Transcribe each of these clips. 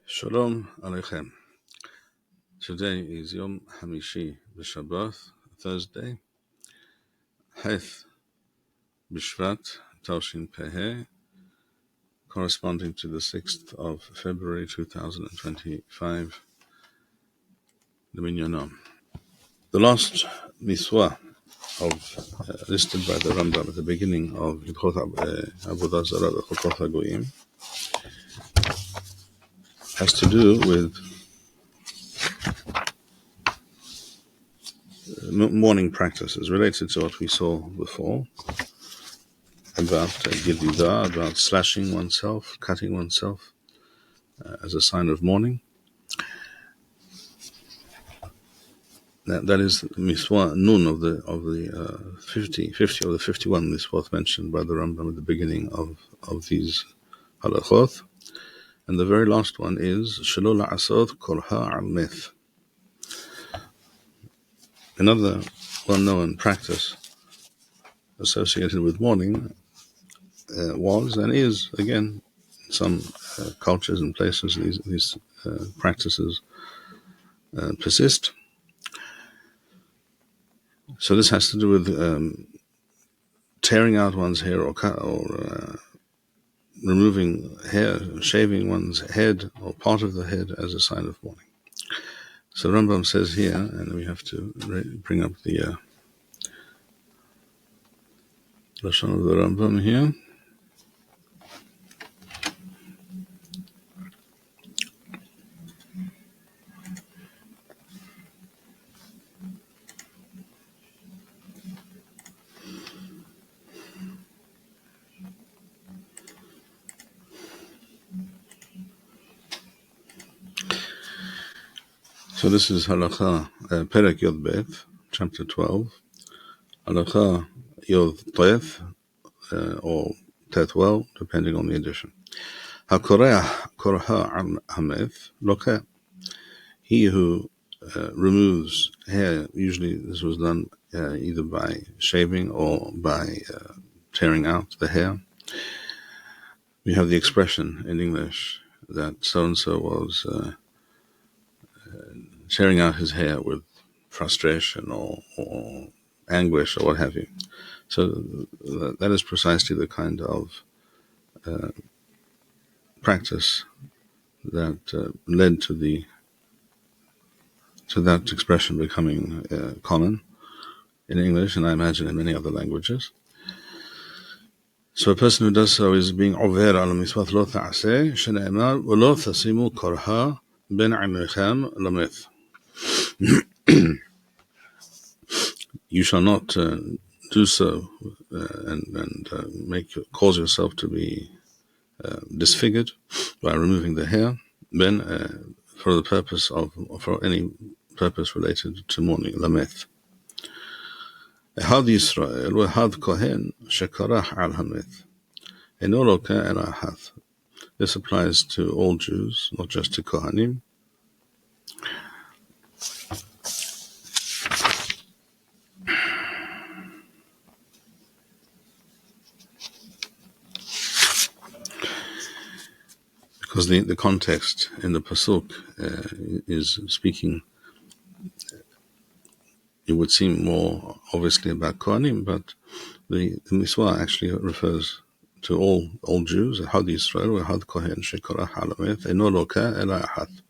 Shalom Aleichem. Today is Yom Hamishi B'Shabbat, Thursday, Heth B'Shvat Tavshin Peh, corresponding to the 6th of February 2025, the Minyanom. The last mitzvah listed by the Rambam at the beginning of Hilchot Avoda Zarah Hilchot HaGoyim has to do with mourning practices related to what we saw before about Gilida, about slashing oneself, cutting oneself as a sign of mourning. That is Miswah Nun of the 50 of the 51 Miswah mentioned by the Rambam at the beginning of these halachot. And the very last one is Shilo la'asot korha al meth. Another well-known practice associated with mourning was and is, again, in some cultures and places, these practices persist. So this has to do with tearing out one's hair or removing hair, shaving one's head or part of the head as a sign of mourning. So Rambam says here, and we have to bring up the Lashon of the Rambam here. So this is Halakha Perek Yod Bet, chapter 12. Halakha Yod Tef, or Tetwell, depending on the edition. HaKorah Korha Hameth Lokeh. He who removes hair, usually this was done either by shaving or by tearing out the hair. We have the expression in English that so-and-so was tearing out his hair with frustration or anguish or what have you. So that is precisely the kind of practice that led to that expression becoming common in English, and I imagine in many other languages. So a person who does so is being over al miswat lo ta'aseh, shene'emar v'lo tasimu korha ben 'ainechem lameth. You shall not do so and cause yourself to be disfigured by removing the hair, for any purpose related to mourning, lameth. Ehad Yisrael v'ehad kohen shekarach al hameth eino lokeh ela hath. This applies to all Jews, not just to Kohanim. Because the context in the Pasuk is speaking, it would seem more obviously about Kohanim, but the Miswah actually refers to all Jews. Ehad Yisrael v'ehad kohen shekarach al hameth eino lokeh ela hath.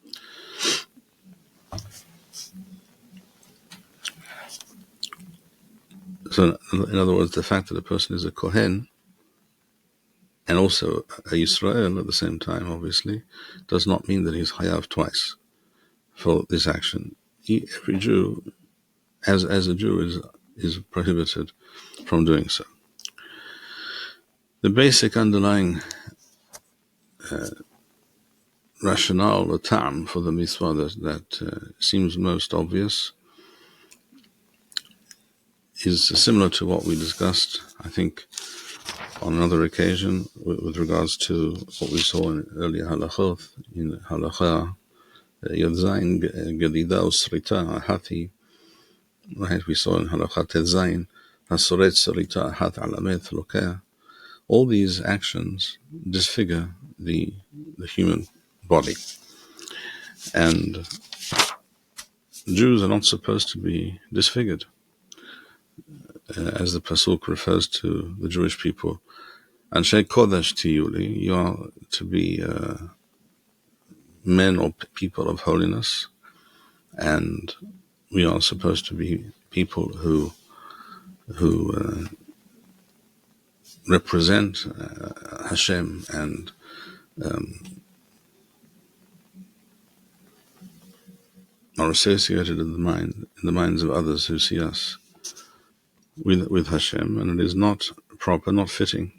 So, in other words, the fact that a person is a Kohen and also a Yisrael at the same time, obviously, does not mean that he's Hayav twice for this action. Every Jew, as a Jew, is prohibited from doing so. The basic underlying rationale, the ta'am for the mitzvah that seems most obvious is similar to what we discussed, I think, on another occasion with regards to what we saw in earlier halachot, in halakha Yod Zayin Gedida Usrita Hati, right? We saw in halakha Tet Zayin Hasoret Sarita Hat Alameth Lokeh. All these actions disfigure the human body. And Jews are not supposed to be disfigured, as the Pasuk refers to the Jewish people. Anshe Kodesh Tiyuli, you are to be men or people of holiness, and we are supposed to be people who represent Hashem and are associated in the minds of others who see us with Hashem. And it is not proper, not fitting,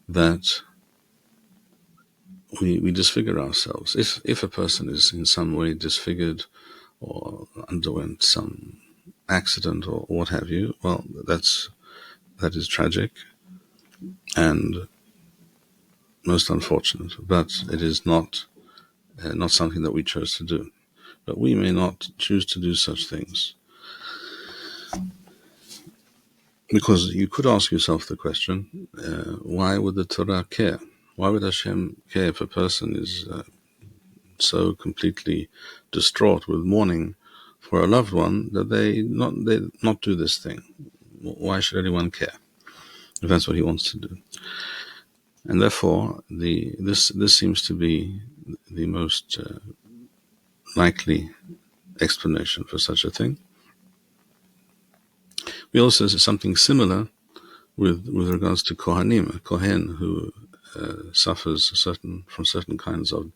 that we disfigure ourselves. If a person is in some way disfigured or underwent some accident or what have you, well, that is tragic and most unfortunate, but it is not something that we chose to do. But we may not choose to do such things, because you could ask yourself the question, why would the Torah care? Why would Hashem care if a person is so completely distraught with mourning for a loved one that they not do this thing? Why should anyone care if that's what he wants to do? And therefore, this seems to be the most likely explanation for such a thing. We also see something similar with regards to Kohanim, a Kohen who suffers from certain kinds of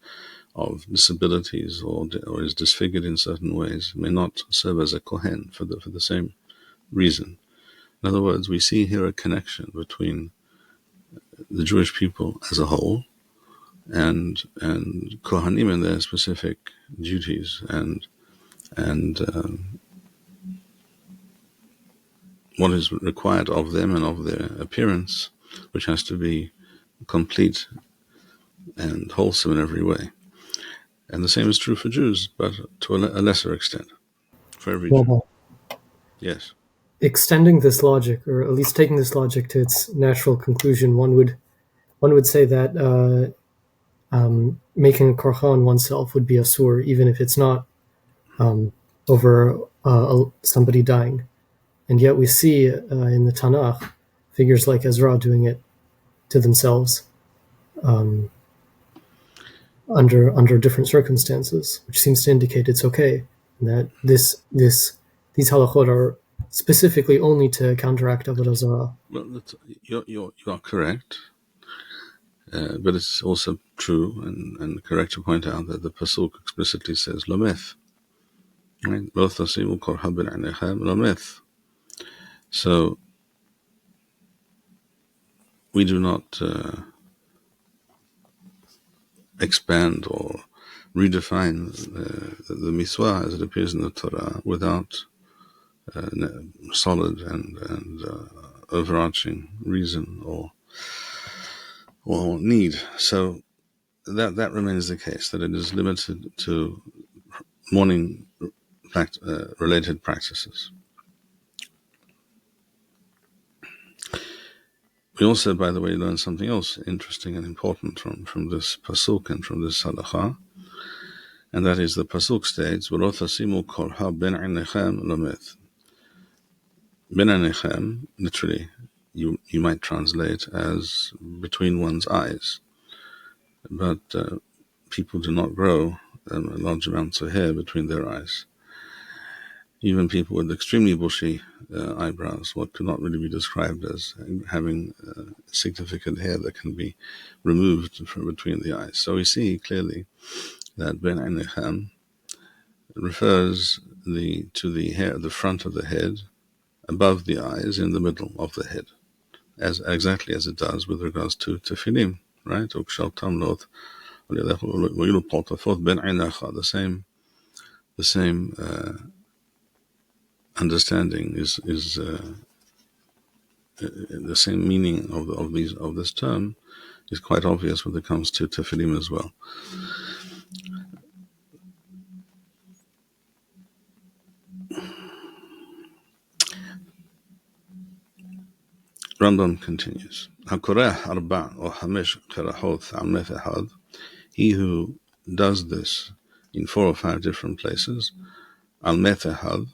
disabilities or is disfigured in certain ways, may not serve as a Kohen for the same reason. In other words, we see here a connection between the Jewish people as a whole and Kohanim and their specific duties and what is required of them and of their appearance, which has to be complete and wholesome in every way. And the same is true for Jews, but to a lesser extent, for every Jew. Yes. Extending this logic, or at least taking this logic to its natural conclusion, one would say that making a korcha on oneself would be asur, even if it's not over somebody dying. And yet we see in the Tanakh figures like Ezra doing it to themselves under different circumstances, which seems to indicate it's okay, and that these halachot are specifically only to counteract Avoda Zarah. Well, you are correct, but it's also true and correct to point out that the Pasuk explicitly says lometh, right? Lo tasimu korha b'neinechem lometh. So we do not expand or redefine the mitzvah as it appears in the Torah without solid and overarching reason or need. So that remains the case, that it is limited to mourning related practices. We also, by the way, learn something else interesting and important from this pasuk and from this halakha, and that is the pasuk states, "V'lo tasimu korha ben einechem lometh." Ben einechem, literally, you might translate as between one's eyes, but people do not grow large amounts of hair between their eyes. Even people with extremely bushy eyebrows, what could not really be described as having significant hair that can be removed from between the eyes. So we see clearly that Ben Einechem refers to the hair at the front of the head, above the eyes, in the middle of the head, exactly as it does with regards to tefillim, right? The same understanding is the same meaning of this term is quite obvious when it comes to tefillim as well. Rambam continues, he who does this in 4 or 5 different places, al metehad,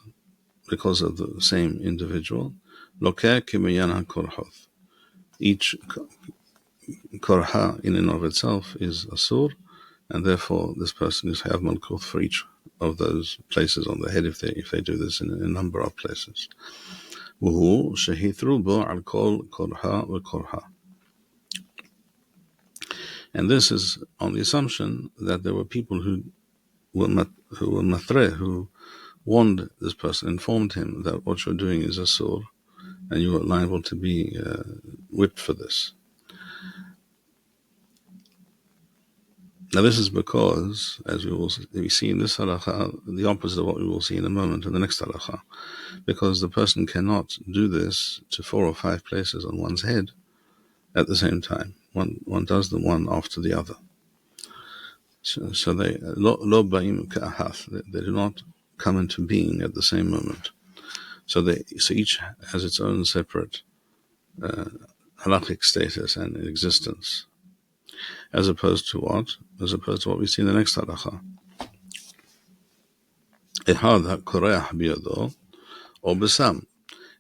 because of the same individual, loker kiminyan hakorhoth. Each korha in and of itself is asur, and therefore this person is hayav malkuth for each of those places on the head if they do this in a number of places. Wuhu shehithru bo al kol korha v'korha. And this is on the assumption that there were people who were matre, who warned this person, informed him that what you're doing is asur, and you are liable to be whipped for this. Now this is because, as we see in this halakha, the opposite of what we will see in a moment in the next halakha, because the person cannot do this to 4 or 5 places on one's head at the same time. One does them one after the other. So they lo ba'im ka'ahath, they do not come into being at the same moment. So each has its own separate halakhic status and existence, as opposed to what? As opposed to what we see in the next halakha. Ehad ha'koreach biyado or besam,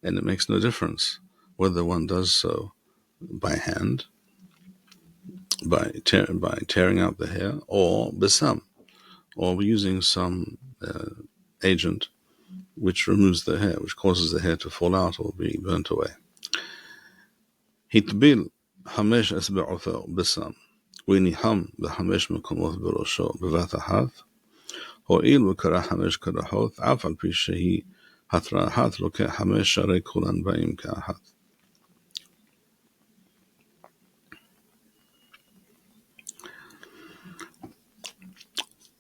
and it makes no difference whether one does so by hand, by tearing out the hair, or besam, or using some agent which removes the hair, which causes the hair to fall out or be burnt away. Hitbil hamesh esbe'otho besam, ונiham בחמש מקומות בראשו בבת אחת, הואיל וקרא 5 קרחות, אף על פי שהיא התראה אחת, לוקח 5 שהרי כולן באים כאחת.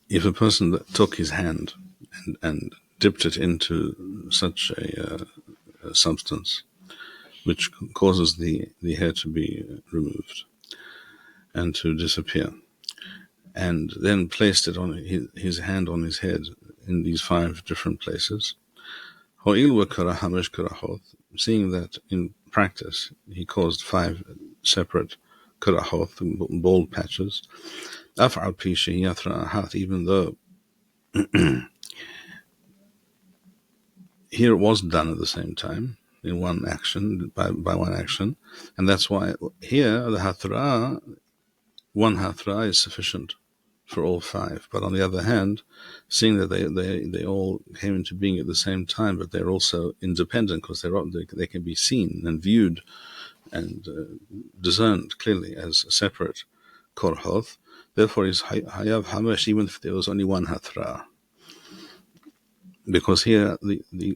If a person took his hand and dipped it into such a substance which causes the hair to be removed and to disappear, and then placed it on his hand on his head in these 5 different places, seeing that in practice he caused 5 separate karahoth, bald patches, even though here it was done at the same time, in one action, by one action, and that's why here the hatra, one hatra is sufficient for all 5. But on the other hand, seeing that they all came into being at the same time, but they're also independent because they can be seen and viewed and discerned clearly as separate korhoth. Therefore, is hayav hamesh even if there was only one hatra, because here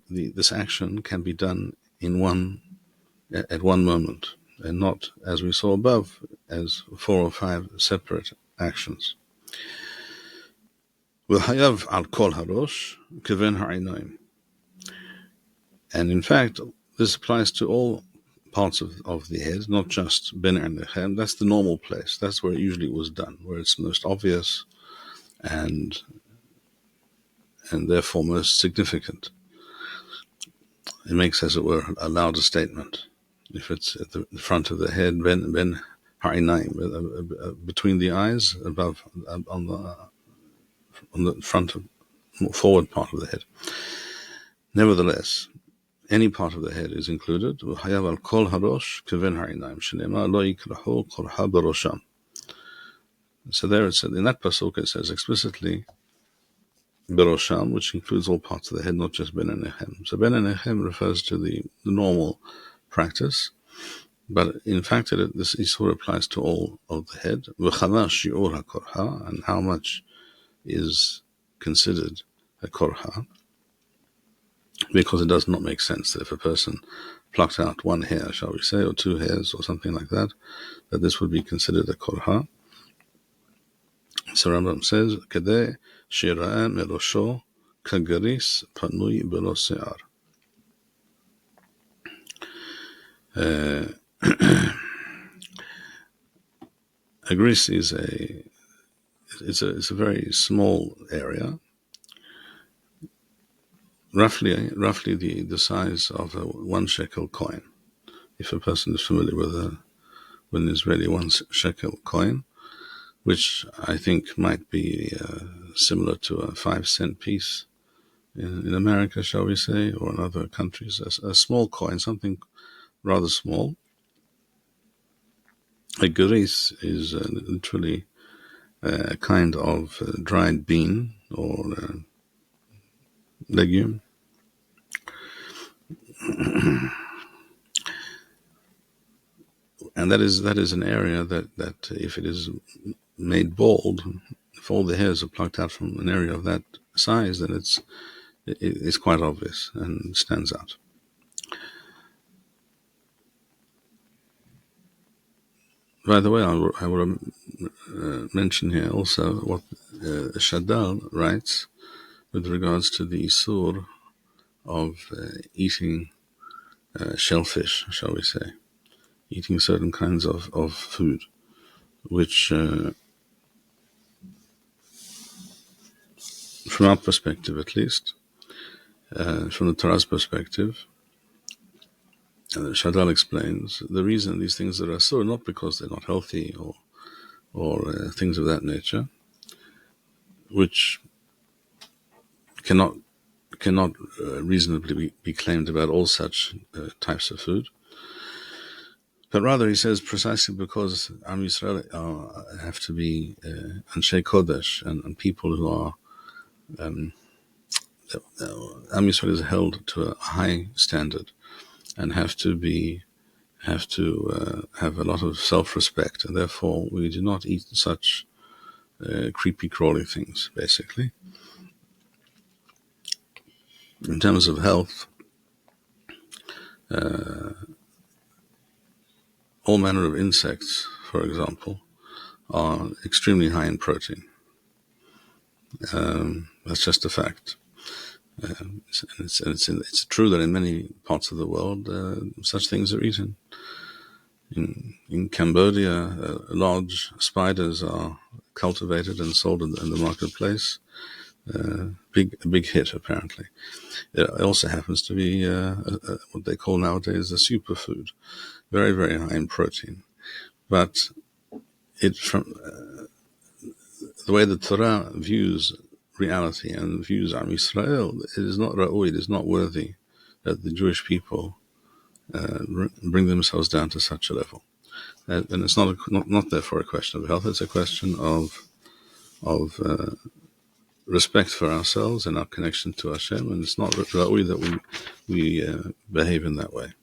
this action can be done at one moment, and not, as we saw above, as 4 or 5 separate actions. V'hayav al kol harosh keven ha'inayim. And in fact, this applies to all parts of the head, not just ben ernechem. That's the normal place. That's where it usually was done, where it's most obvious and therefore most significant. It makes, as it were, a louder statement. If it's at the front of the head, ben ha'inayim, between the eyes, above, on the front of, forward part of the head. Nevertheless, any part of the head is included. V'hayav al kol harosh keven ha'inayim, shenema lo yikrahu korha b'rosham. So there it said, in that pasuk it says explicitly b'rosham, which includes all parts of the head, not just ben enechem. So ben enechem refers to the normal practice, but in fact this isur applies to all of the head. V'chama shi'ur ha'korha, and how much is considered a korha, because it does not make sense that if a person plucked out 1 hair, shall we say, or 2 hairs or something like that, that this would be considered a korha. So Rambam says, Kedeh shira'eh merosho kagaris panui belo se'ar. A gris is a very small area, roughly the size of a 1 shekel coin. If a person is familiar with an Israeli 1 shekel coin, which I think might be similar to a 5-cent piece in America, shall we say, or in other countries, a small coin, something rather small. A geris is literally a kind of dried bean or legume. And that is an area that if it is made bald, if all the hairs are plucked out from an area of that size, then it's quite obvious and stands out. By the way, I will mention here also what Shadal writes with regards to the isur of eating shellfish, shall we say, eating certain kinds of food, which, from our perspective at least, from the Torah's perspective, Shadal explains the reason these things are asur, not because they're not healthy or things of that nature, which cannot reasonably be claimed about all such types of food. But rather, he says, precisely because Am Yisrael have to be Anshe Kodesh and people who are Am Yisrael is held to a high standard and have to have a lot of self-respect, and therefore we do not eat such creepy crawly things, basically. In terms of health, all manner of insects, for example, are extremely high in protein. That's just a fact. It's true that in many parts of the world, such things are eaten. In Cambodia, large spiders are cultivated and sold in the marketplace. A big hit, apparently. It also happens to be what they call nowadays a superfood, very, very high in protein. But from the way the Torah views reality and views Am Yisrael, it is not ra'ui, it is not worthy that the Jewish people bring themselves down to such a level. And it's not therefore a question of health, it's a question of respect for ourselves and our connection to Hashem, and it's not ra'ui that we behave in that way.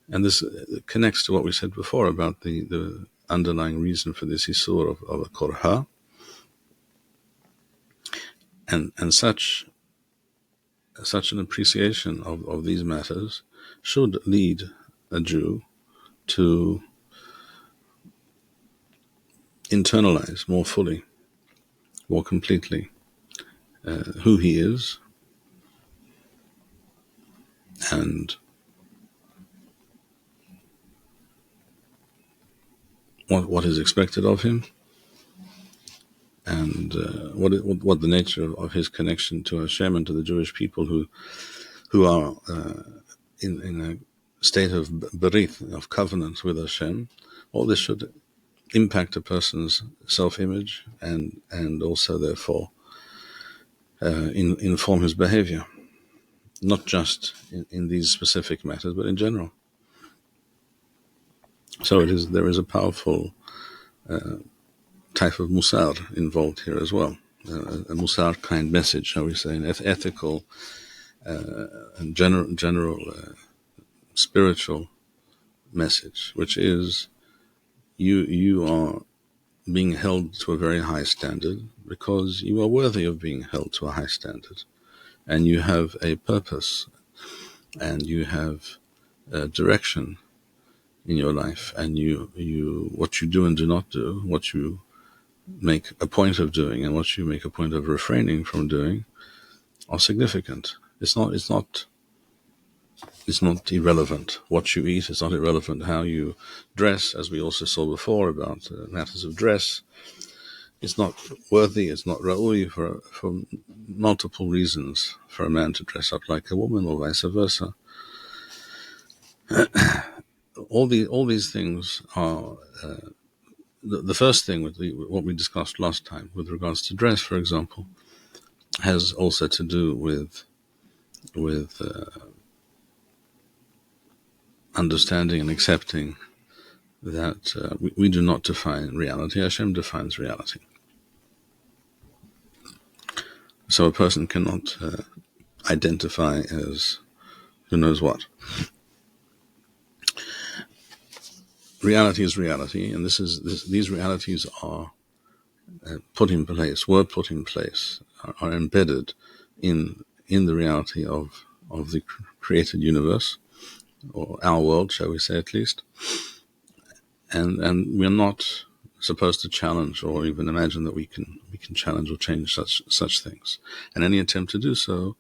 And this connects to what we said before about the underlying reason for this isur of a korha, and such an appreciation of these matters should lead a Jew to internalize more fully, more completely, who he is and what is expected of him, and what the nature of his connection to Hashem and to the Jewish people who are in a state of berith, of covenant with Hashem. All this should impact a person's self-image and also therefore inform his behavior, not just in these specific matters, but in general. So there is a powerful type of musar involved here as well, a musar kind message, shall we say, an ethical and general spiritual message, which is you are being held to a very high standard because you are worthy of being held to a high standard, and you have a purpose, and you have a direction in your life, and you what you do and do not do, what you make a point of doing and what you make a point of refraining from doing, are significant. It's not irrelevant what you eat. It's not irrelevant how you dress, as we also saw before about matters of dress. It's not worthy, it's not ra'ui for multiple reasons for a man to dress up like a woman or vice versa. All these things are the first thing with what we discussed last time with regards to dress, for example, has also to do with understanding and accepting that we do not define reality. Hashem defines reality. So a person cannot identify as who knows what. Reality is reality, and these realities are put in place, were put in place, are embedded in the reality of the created universe, or our world, shall we say, at least. And we're not supposed to challenge or even imagine that we can challenge or change such things. And any attempt to do so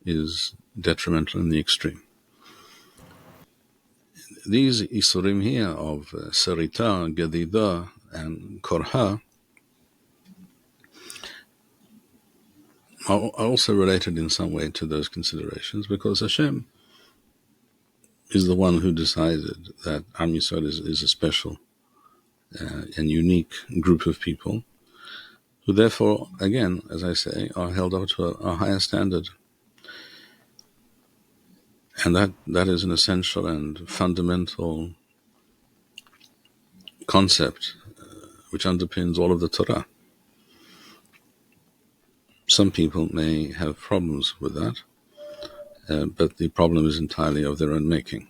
is detrimental in the extreme. These isurim here of sarita, gedida, and korha are also related in some way to those considerations, because Hashem is the one who decided that Am Yisrael is a special and unique group of people, who therefore, again, as I say, are held up to a higher standard. And that is an essential and fundamental concept which underpins all of the Torah. Some people may have problems with that, but the problem is entirely of their own making.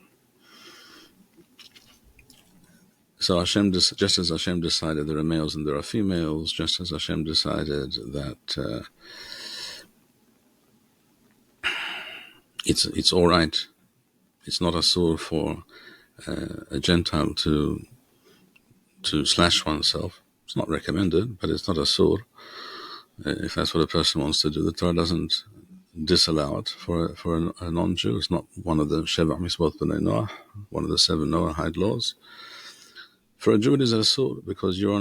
So Hashem, just as Hashem decided there are males and there are females, just as Hashem decided that it's all right, it's not asur for a Gentile to slash oneself. It's not recommended, but it's not asur. If that's what a person wants to do, the Torah doesn't disallow it for a non-Jew. It's not one of the Sheva Mitzvot B'nai Noach, one of the 7 Noahide laws. For a Jew, it is asur because you're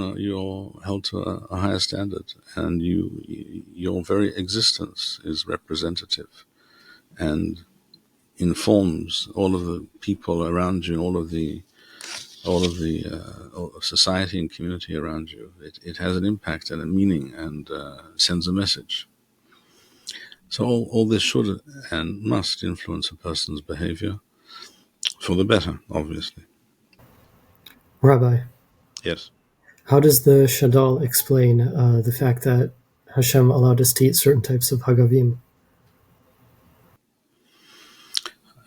held to a higher standard, and your very existence is representative and informs all of the people around you, all of the society and community around you. It has an impact and a meaning and sends a message. So all this should and must influence a person's behavior for the better, obviously. Rabbi, Yes. how does the Shadal explain the fact that Hashem allowed us to eat certain types of hagavim?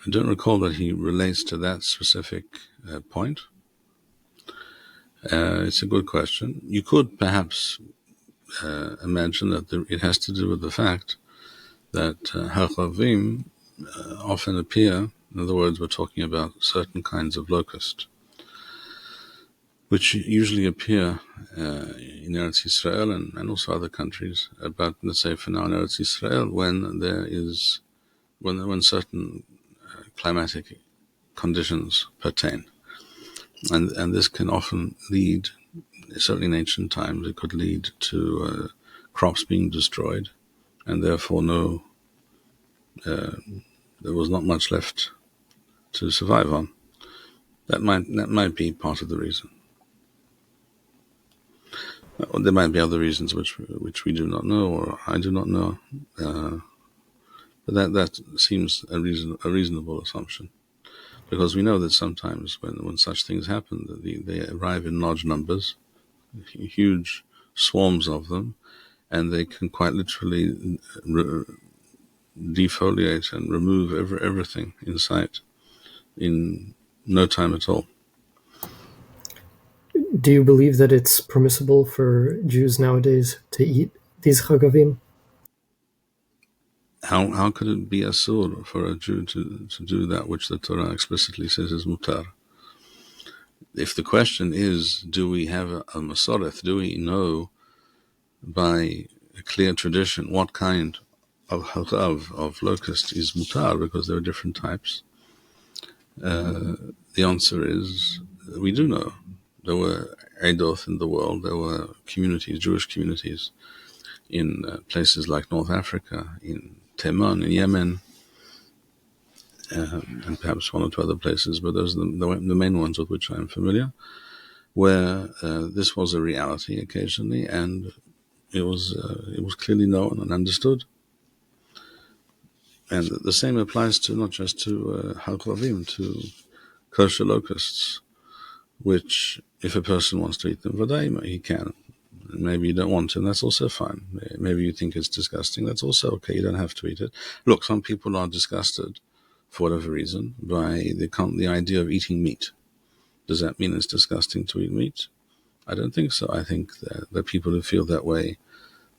I don't recall that he relates to that specific point. It's a good question. You could perhaps imagine that it has to do with the fact that hagavim often appear, in other words, we're talking about certain kinds of locust, which usually appear in Eretz Yisrael and also other countries, but let's say for now in Eretz Yisrael, when certain climatic conditions pertain. And this can often lead, certainly in ancient times, it could lead to crops being destroyed, and therefore there was not much left to survive on. That might be part of the reason. There might be other reasons which we do not know, or I do not know, but that seems a reasonable assumption, because we know that sometimes when such things happen, they arrive in large numbers, huge swarms of them, and they can quite literally defoliate and remove everything in sight in no time at all. Do you believe that it's permissible for Jews nowadays to eat these chagavim? How could it be asur for a Jew to do that which the Torah explicitly says is mutar? If the question is, do we have a masoreth, do we know by a clear tradition what kind of locust is mutar, because there are different types, the answer is we do know. There were Eidoth in the world, there were communities, Jewish communities, in places like North Africa, in Teman, in Yemen, and perhaps one or two other places, but those are the main ones with which I am familiar. where this was a reality occasionally, and it was clearly known and understood. And the same applies to not just to halklavim, to kosher locusts, which if a person wants to eat them, v'day, he can. Maybe you don't want to, and that's also fine. Maybe you think it's disgusting, that's also okay. You don't have to eat it. Look, some people are disgusted, for whatever reason, by the idea of eating meat. Does that mean it's disgusting to eat meat? I don't think so. I think that people who feel that way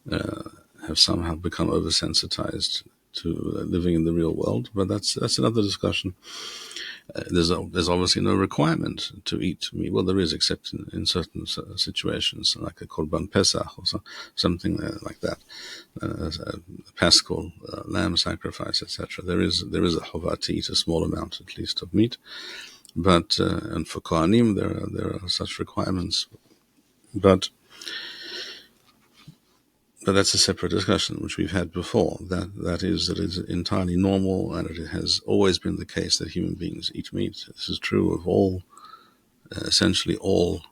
have somehow become oversensitized to living in the real world, but that's another discussion. There's obviously no requirement to eat meat. Well, there is, except in certain situations, like a Korban Pesach or something like that, a Paschal lamb sacrifice, etc. There is a chova to eat a small amount, at least, of meat. But and for Kohanim, there are such requirements. But that's a separate discussion, which we've had before. That is entirely normal, and it has always been the case that human beings eat meat. This is true of essentially all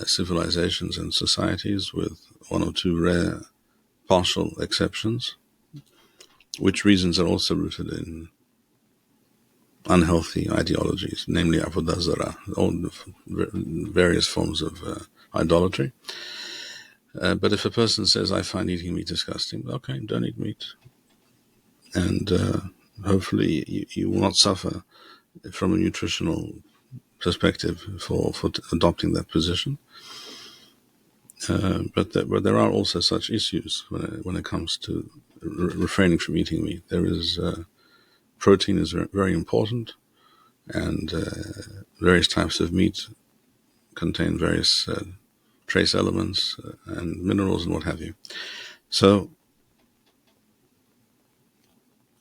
civilizations and societies, with one or two rare partial exceptions, which reasons are also rooted in unhealthy ideologies, namely Avoda Zarah, all various forms of idolatry. But if a person says, I find eating meat disgusting, okay, don't eat meat. And hopefully you will not suffer from a nutritional perspective for adopting that position. But there are also such issues when it comes to refraining from eating meat. There is protein is very important, and various types of meat contain various trace elements and minerals and what have you. So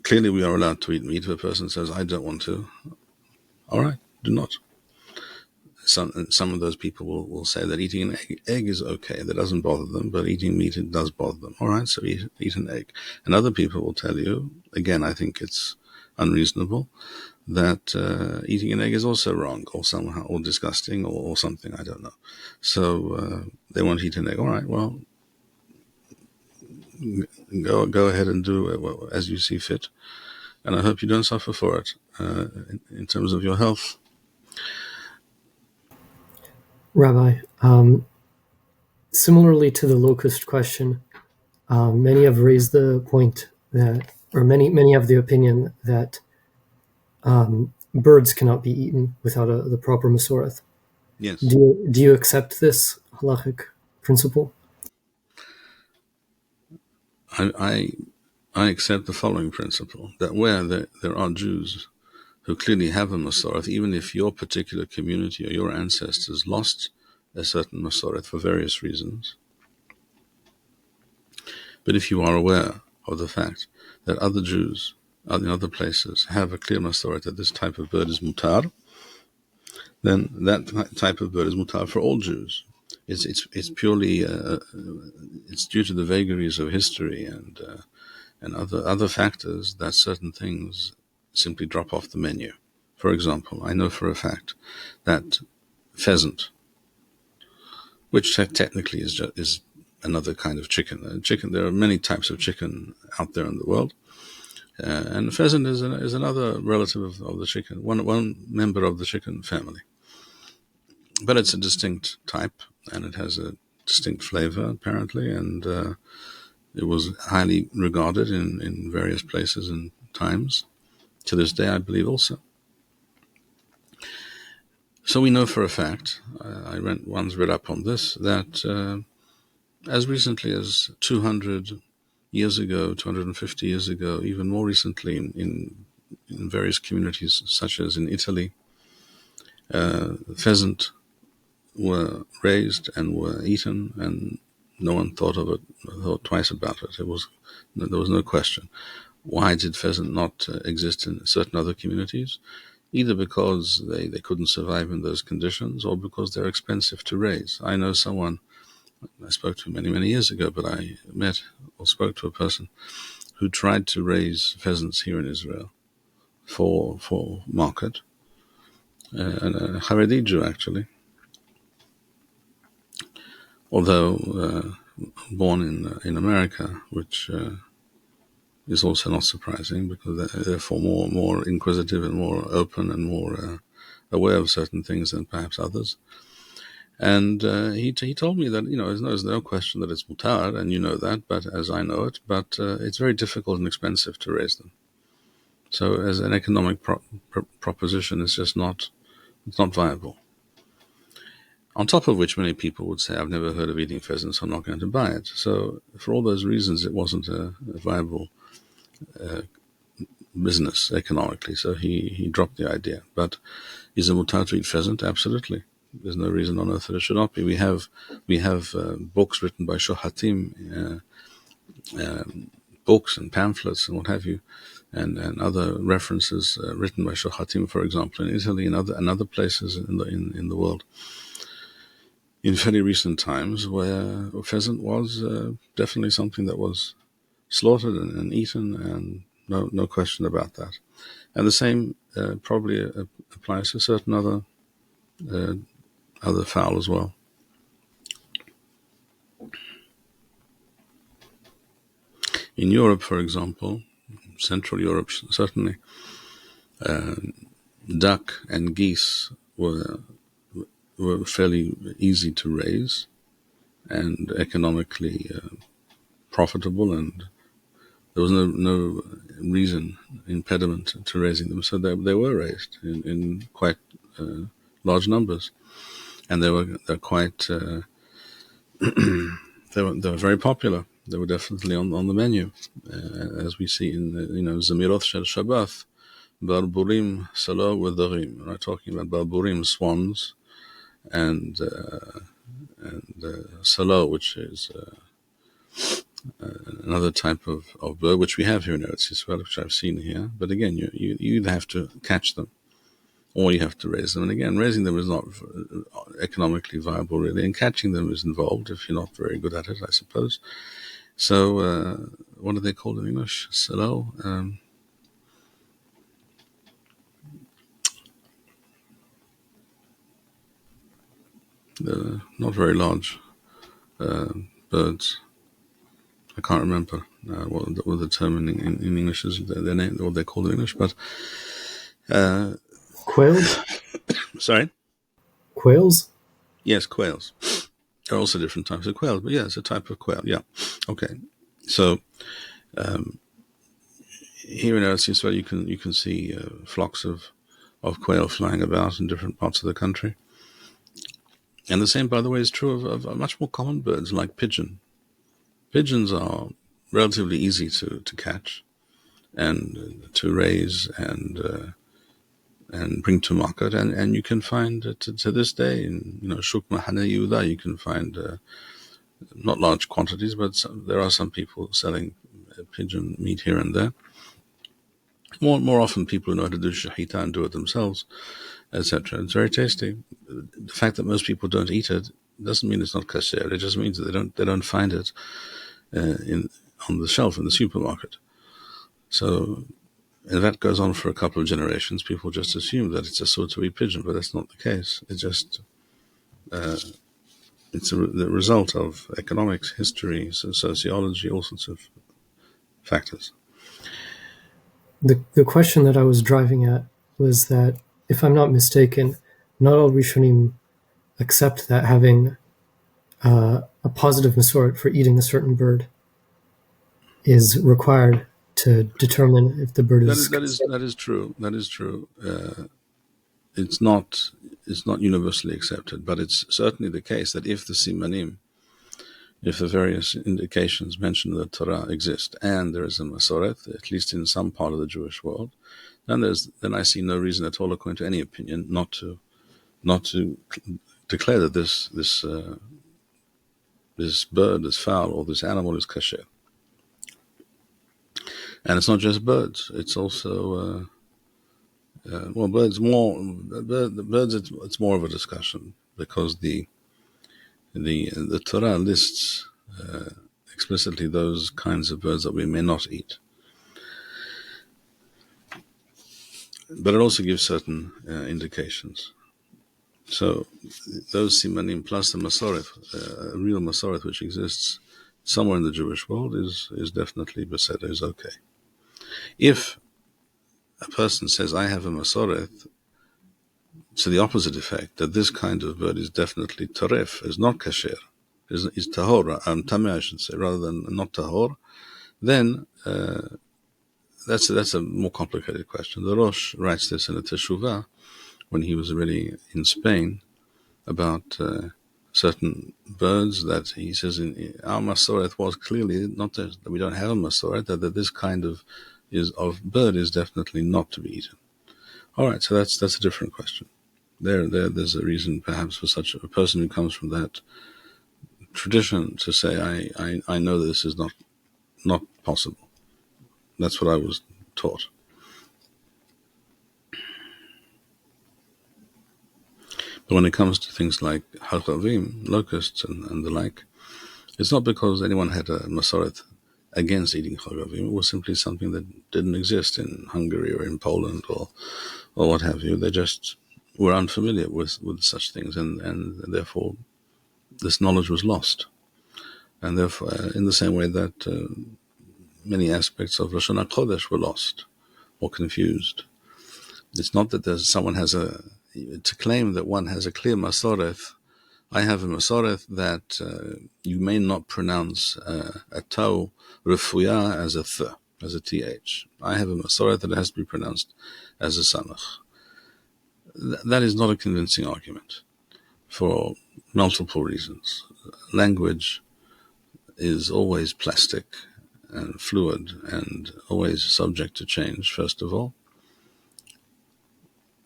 clearly we are allowed to eat meat. If a person says, I don't want to, all right, do not. Some of those people will say that eating an egg is okay, that doesn't bother them, but eating meat, it does bother them. All right, so eat an egg. And other people will tell you, again, I think it's unreasonable, that eating an egg is also wrong, or somehow, or disgusting, or something, I don't know. So they won't eat an egg. All right, well, go ahead and do as you see fit. And I hope you don't suffer for it in terms of your health. Rabbi, similarly to the locust question, many have raised the point that, or many have the opinion that birds cannot be eaten without the proper masoreth. Yes. Do you accept this halachic principle? I accept the following principle, that where there are Jews who clearly have a Masoreth, even if your particular community or your ancestors lost a certain Masoreth for various reasons, but if you are aware of the fact that other Jews in other places have a clear Masoreth that this type of bird is mutar, then that type of bird is mutar for all Jews. It's purely it's due to the vagaries of history and other factors that certain things simply drop off the menu. For example, I know for a fact that pheasant, which technically is another kind of chicken. Chicken. There are many types of chicken out there in the world, and pheasant is another relative of the chicken, one member of the chicken family. But it's a distinct type, and it has a distinct flavor, apparently, and it was highly regarded in various places and times. To this day, I believe also. So we know for a fact, I once read up on this, that as recently as 200 years ago, 250 years ago, even more recently in various communities, such as in Italy, pheasant were raised and were eaten, and no one thought twice about it. There was no question. Why did pheasant not exist in certain other communities? Either because they couldn't survive in those conditions, or because they're expensive to raise. I know someone I spoke to many, many years ago, but I met or spoke to a person who tried to raise pheasants here in Israel for market, and a Haredi Jew, actually. although born in America, which is also not surprising because they're therefore more inquisitive and more open and more aware of certain things than perhaps others. And he told me that there's no question that it's mutar, and you know that, but as I know it, but it's very difficult and expensive to raise them. So as an economic proposition, it's just not viable. On top of which, many people would say, I've never heard of eating pheasants, so I'm not going to buy it. So for all those reasons, it wasn't a viable business economically. So he dropped the idea. But is it mutar to eat pheasant? Absolutely. There's no reason on earth that it should not be. We have books written by shohatim, books and pamphlets and what have you, and other references written by shohatim, for example, in Italy and other places in the world, in fairly recent times, where pheasant was definitely something that was slaughtered and eaten, and no question about that. And the same probably applies to certain other fowl as well. In Europe, for example, Central Europe certainly, duck and geese were fairly easy to raise and economically profitable, and there was no reason, impediment to raising them. So they were raised in quite large numbers, and they're quite they were very popular. They were definitely on the menu, as we see in Zemiroth Shel Shabbat, Barburim Salo Wadarim. We're talking about Barburim, swans, and Salo, which is another type of bird, which we have here in Eretz Yisrael, which I've seen here. But again, you either have to catch them, or you have to raise them. And again, raising them is not economically viable, really, and catching them is involved if you're not very good at it, I suppose. So, what are they called in English? Salo? Not very large birds. I can't remember what the term in English is, their name, what they're called in English, but Quails? sorry? Quails? Yes, quails. There are also different types of quails, but yeah, it's a type of quail. Yeah. Okay. So here in Eretz Yisrael, you can see flocks of quail flying about in different parts of the country. And the same, by the way, is true of much more common birds like pigeon. Pigeons are relatively easy to catch and to raise and bring to market, and you can find to this day in Shuk Mahane Yehuda, you can find not large quantities, but there are some people selling pigeon meat here and there. More often, people who know how to do shahita and do it themselves, etc. It's very tasty. The fact that most people don't eat it doesn't mean it's not kasher. It just means that they don't find it on the shelf in the supermarket. So, and that goes on for a couple of generations. People just assume that it's a sort to eat pigeon, but that's not the case. It's just it's the result of economics, history, sociology, all sorts of factors. The question that I was driving at was that, if I'm not mistaken, not all Rishonim accept that having a positive Masoret for eating a certain bird is required to determine if the bird is. That is true. That is true. It's not universally accepted, but it's certainly the case that if the simanim, if the various indications mentioned in the Torah exist, and there is a Masoret, at least in some part of the Jewish world, then I see no reason at all, according to any opinion, not to declare that this bird, this fowl, or this animal is kasher. And it's not just birds; it's also birds. It's more of a discussion, because the Torah lists explicitly those kinds of birds that we may not eat. But it also gives certain indications. So those simanim plus the masoreth, a real masoreth which exists somewhere in the Jewish world, is definitely beseder, is okay. If a person says, I have a masoreth, to the opposite effect, that this kind of bird is definitely taref, is not kasher, is tahor, tameh I should say, rather than not tahor, then that's a more complicated question. The Rosh writes this in a teshuvah when he was already in Spain about certain birds that he says in our masoreth was clearly not that we don't have a masoreth, that this kind of bird is definitely not to be eaten. All right, so that's a different question. There's a reason perhaps for such a person who comes from that tradition to say, I know that this is not possible. That's what I was taught. But when it comes to things like harchavim, locusts, and the like, it's not because anyone had a masoreth against eating harchavim. It was simply something that didn't exist in Hungary or in Poland or what have you. They just were unfamiliar with such things, and therefore this knowledge was lost. And therefore, in the same way that many aspects of Lashon HaKodesh were lost or confused. It's not that someone has to claim that one has a clear masoreth. I have a masoreth that you may not pronounce a tau refuya as a th, as a th. I have a masoreth that has to be pronounced as a samach. That is not a convincing argument for multiple reasons. Language is always plastic and fluid and always subject to change, first of all.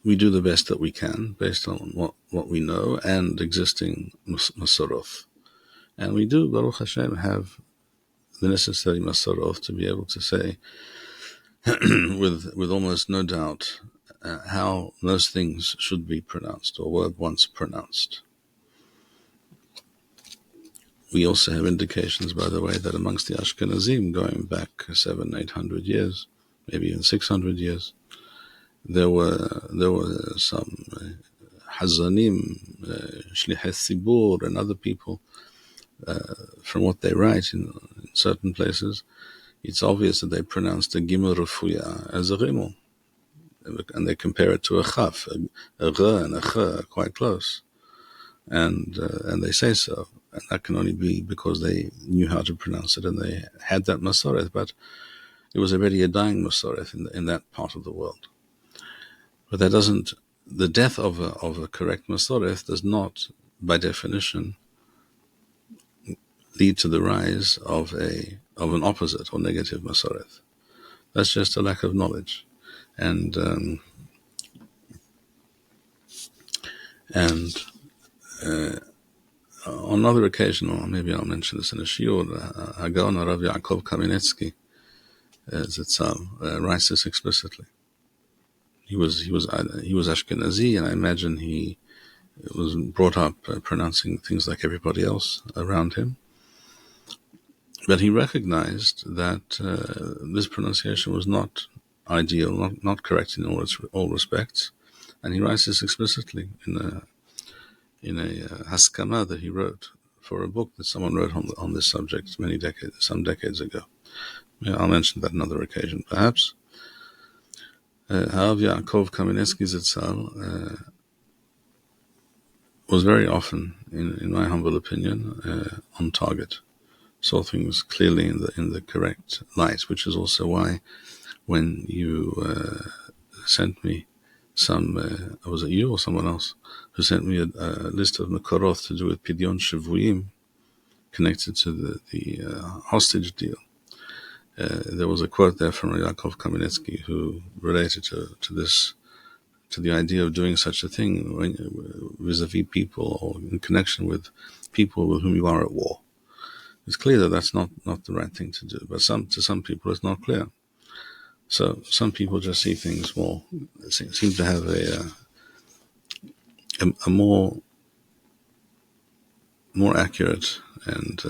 We do the best that we can based on what we know and existing masorot. And we do, Baruch Hashem, have the necessary masorot to be able to say with almost no doubt how those things should be pronounced or were once pronounced. We also have indications, by the way, that amongst the Ashkenazim, going back 700-800 years, maybe even 600 years, there were some Hazanim, Shlichei Tzibur, and other people. From what they write in certain places, it's obvious that they pronounce the Gimel Refuya as a Rimel, and they compare it to a Chaf, a Re and a Ch are quite close, and they say so, and that can only be because they knew how to pronounce it and they had that Masoreth, but it was already a dying Masoreth in that part of the world. But that doesn't. The death of a correct masoreth does not, by definition, lead to the rise of an opposite or negative masoreth. That's just a lack of knowledge, and on another occasion, or maybe I'll mention this in a shiur, Hagaon Rav Yaakov Kamenetsky Zitzal writes this explicitly. He was Ashkenazi, and I imagine he was brought up pronouncing things like everybody else around him. But he recognized that this pronunciation was not ideal, not correct in all respects, and he writes this explicitly in a haskama that he wrote for a book that someone wrote on this subject some decades ago. I'll mention that another occasion, perhaps. Rav Yaakov Kamenetsky Zitzal was very often, in my humble opinion, on target. Saw things clearly in the correct light, which is also why when you sent me some, was it you or someone else who sent me a list of Mekorot to do with Pidyon Shavuim connected to the hostage deal. There was a quote there from Yaakov Kamenetsky who related to this, to the idea of doing such a thing vis-a-vis people or in connection with people with whom you are at war. It's clear that that's not the right thing to do, but to some people it's not clear. So some people just see things more, seem to have a more accurate and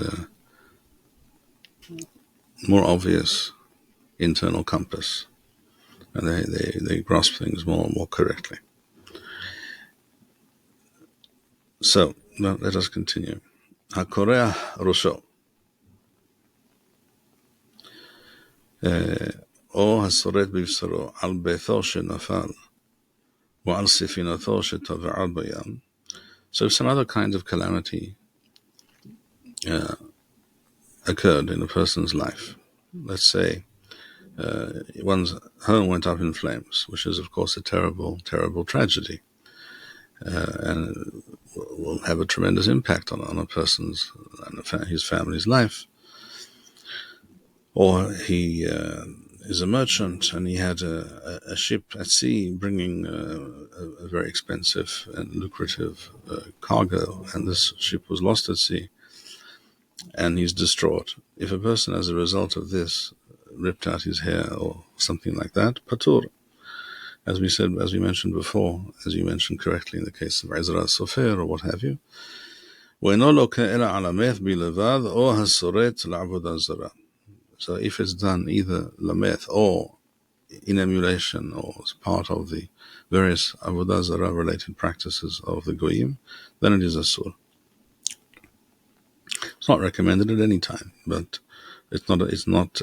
more obvious internal compass, and they grasp things more correctly. So, now let us continue. HaKoreah Rosho, או השורט בבשרו על ביתו שנפל, ועל ספינתו שטבעה בים. So if some other kind of calamity occurred in a person's life, let's say one's home went up in flames, which is of course a terrible, terrible tragedy, and will have a tremendous impact on a person's and his family's life. Or he is a merchant and he had a ship at sea bringing a very expensive and lucrative cargo, and this ship was lost at sea, and he's distraught. If a person, as a result of this, ripped out his hair or something like that, patur, as we mentioned before, as you mentioned correctly in the case of Zarah Sofer or what have you, وَإِنَّهُ لَوْ كَانَ إِلَّا عَلَى مَيْثٍ بِلَبَادٍ أَوْ هَالسُّرَيْتِ لَعْبُدَ زَرَى. So if it's done either lameth or in emulation or as part of the various Avoda Zarah related practices of the Goyim, then it is asur. It's not recommended at any time, but it's not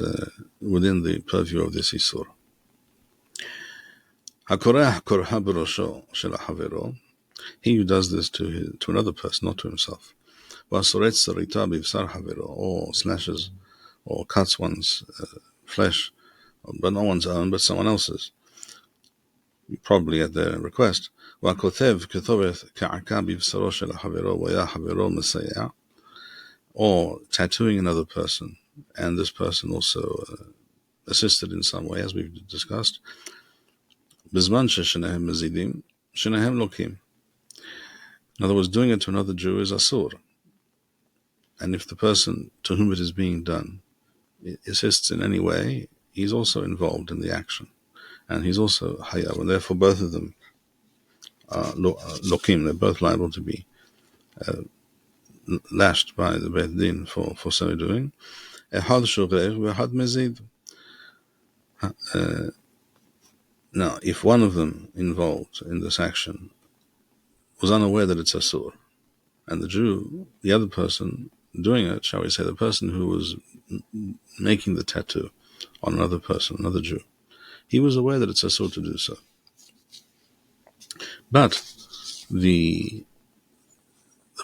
within the purview of this isur. HaKoreh korha b'rosho shel ha'avero, he who does this to another person, not to himself. V'asoret sarita b'vsar ha'avero, or slashes or cuts one's flesh, but not one's own, but someone else's, probably at their request. V'akotev ketobeth ka'aka b'vsaro shel ha'avero v'ya ha'avero mesayah, or tattooing another person, and this person also assisted in some way, as we've discussed. Bizman sheshnehem mezidim, shnehem lokim. In other words, doing it to another Jew is asur. And if the person to whom it is being done assists in any way, he's also involved in the action. And he's also hayav, and therefore both of them are lokim, they're both liable to be lashed by the Beit Din for so doing. Ehad shorer v'ehad mezid. Now, if one of them involved in this action was unaware that it's asur, and the Jew, the other person doing it, shall we say, the person who was making the tattoo on another person, another Jew, he was aware that it's asur to do so. But the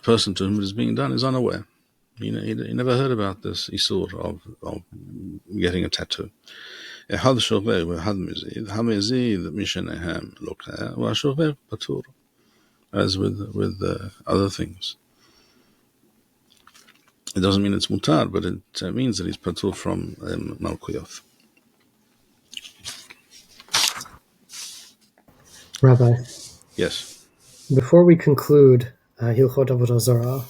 person to whom it is being done is unaware. He never heard about this isur of getting a tattoo. Ehad shover v'ehad mezid, hamezid mishenehem lokeh, v'ashover patur, as with other things. It doesn't mean it's mutar, but it means that he's patur from malkuyoth. Rabbi, Yes. before we conclude Hilchot Avoda Zarah,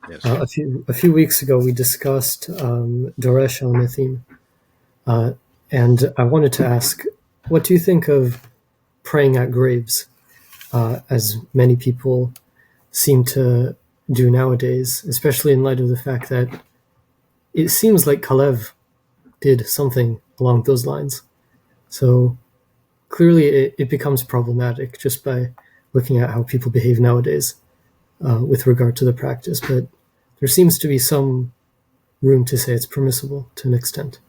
Yes. a few weeks ago we discussed Doresh al Nithim, and I wanted to ask, what do you think of praying at graves, as many people seem to do nowadays, especially in light of the fact that it seems like Kalev did something along those lines. So clearly it becomes problematic just by looking at how people behave nowadays with regard to the practice. But there seems to be some room to say it's permissible to an extent.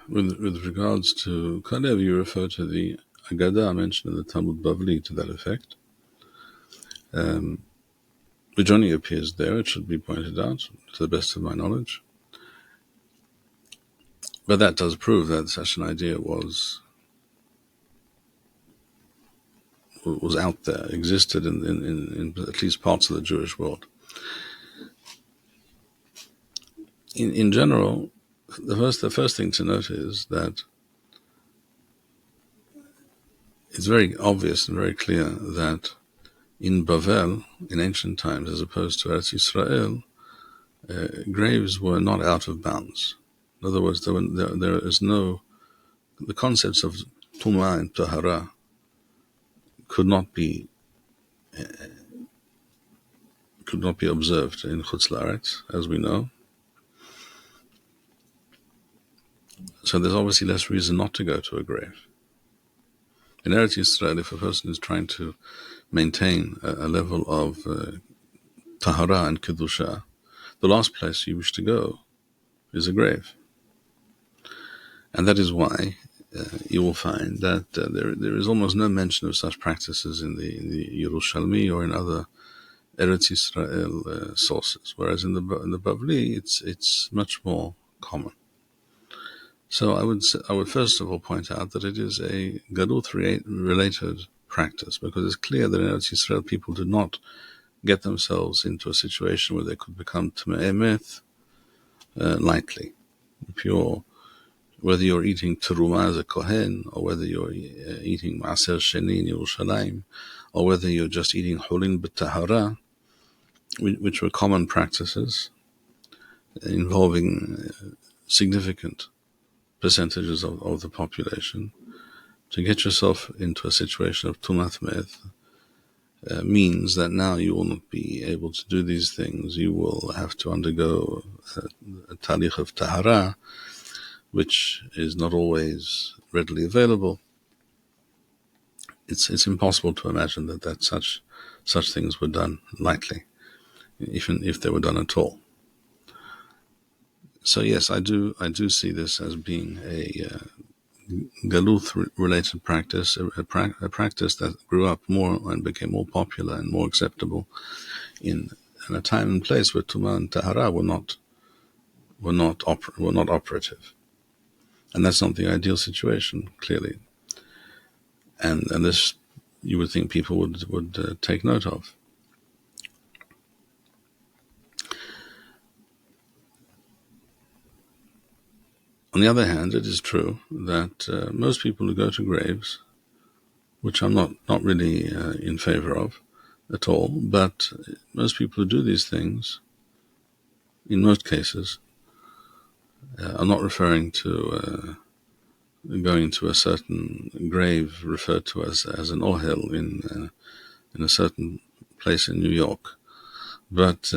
With regards to Kalev, you refer to the Agada mentioned in the Talmud Bavli to that effect, which only appears there, it should be pointed out, to the best of my knowledge. But that does prove that such an idea was out there, existed in at least parts of the Jewish world. In general, the first thing to note is that it's very obvious and very clear that in Bavel, in ancient times, as opposed to Eretz Yisrael, graves were not out of bounds. In other words, there is no, the concepts of Tumah and Tahara could not be observed in Chutz La'aretz, as we know. So there's obviously less reason not to go to a grave. In Eretz Yisrael, if a person is trying to maintain a level of tahara and kedusha, the last place you wish to go is a grave. And that is why you will find that there is almost no mention of such practices in the Yerushalmi or in other Eretz Yisrael sources, whereas in the Bavli it's much more common. So I would first of all point out that it is a Galut related practice, because it's clear that in Eretz Yisrael people do not get themselves into a situation where they could become Tmei Emet lightly. Whether you're eating teruma as a kohen, or whether you're eating maaser sheni in Yerushalayim, or whether you're just eating hulin b'tahara, which were common practices involving significant percentages of the population, to get yourself into a situation of tumat meth means that now you will not be able to do these things. You will have to undergo a talich of tahara, which is not always readily available. It's impossible to imagine that such things were done lightly, even if they were done at all. So yes, I do see this as being a Galuth-related practice, a practice that grew up more and became more popular and more acceptable in a time and place where Tumah and Tahara were not operative. And that's not the ideal situation, clearly. And this, you would think people would take note of. On the other hand, it is true that most people who go to graves, which I'm not really in favor of at all, but most people who do these things, in most cases, are not referring to going to a certain grave referred to as an ohel in a certain place in New York, but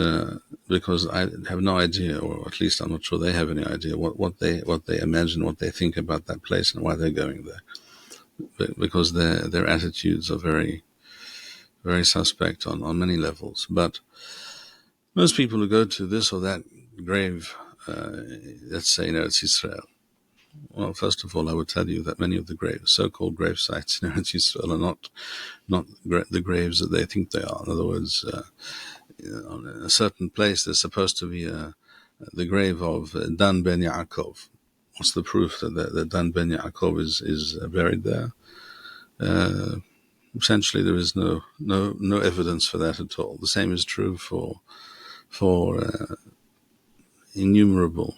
because I have no idea, or at least I'm not sure they have any idea what they imagine, what they think about that place, and why they're going there, because their attitudes are very, very suspect on many levels. But most people who go to this or that grave, let's say in Eretz Yisrael, well, first of all, I would tell you that many of the so-called grave sites in Eretz Yisrael are not the graves that they think they are. In other words, on a certain place, there's supposed to be the grave of Dan ben Yaakov. What's the proof that Dan ben Yaakov is buried there? Essentially, there is no evidence for that at all. The same is true for innumerable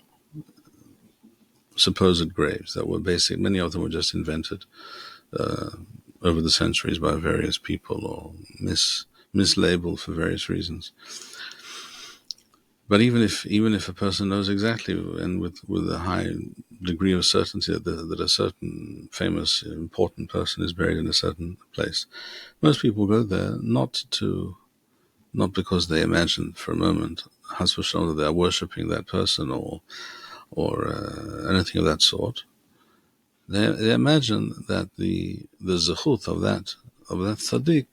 supposed graves that were basic. Many of them were just invented over the centuries by various people, or mislabeled for various reasons. But even if a person knows exactly and with a high degree of certainty that a certain famous, important person is buried in a certain place, most people go there not because they imagine for a moment, has for sure, that they are worshipping that person or anything of that sort. They imagine that the zechut of that tzaddik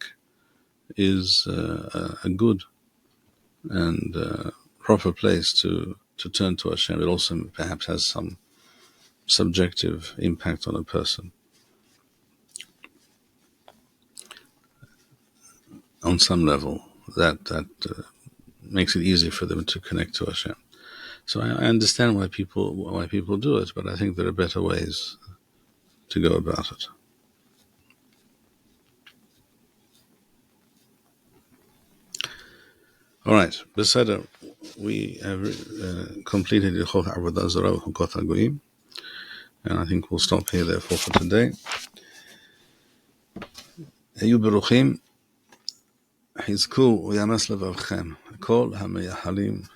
is a good and proper place to turn to Hashem. It also perhaps has some subjective impact on a person on some level that makes it easy for them to connect to Hashem. So I understand why people do it, but I think there are better ways to go about it. All right, Beseder, we have completed Hilchot Avoda Zarah Hilchot HaGoyim, and I think we'll stop here therefore for today. Hayu beruchim, hizku u'yamas levavchem, kol hameyahalim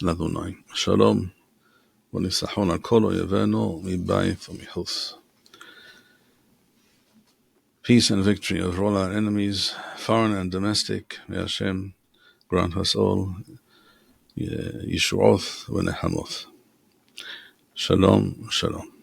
l'Adonai. Shalom, v'nisachon al kol oyevenu mibayit u'mihutz. Peace and victory over all our enemies, foreign and domestic. May Hashem grant us all Yeshuot v'nehamoth. Shalom, shalom.